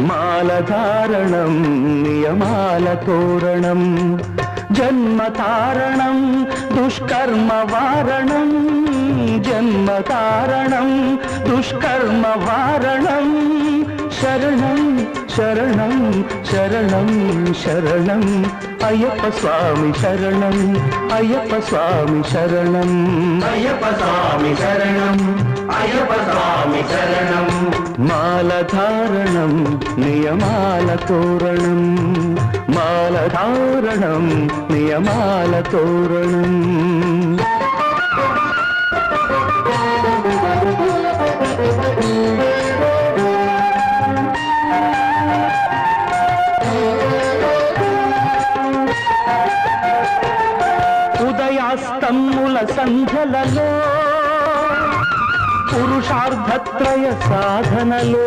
మాలధారణం నియమాల తోరణం జన్మతారణం దుష్కర్మ వారణం జన్మతారణం దుష్కర్మ వారణం శరణం శరణం శరణం శరణం అయ్యప్ప స్వామి శరణం అయ్యప్ప స్వామి శరణం అయ్యప్ప స్వామి శరణం అయ్యప్ప స్వామి శరణం మాలధారణం నియమాల తోరణం మాలధారణం నియమాల తోరణం ఉదయాస్తమ్ముల సంధ్యలలో పురుషార్థత్రయ సాధనలో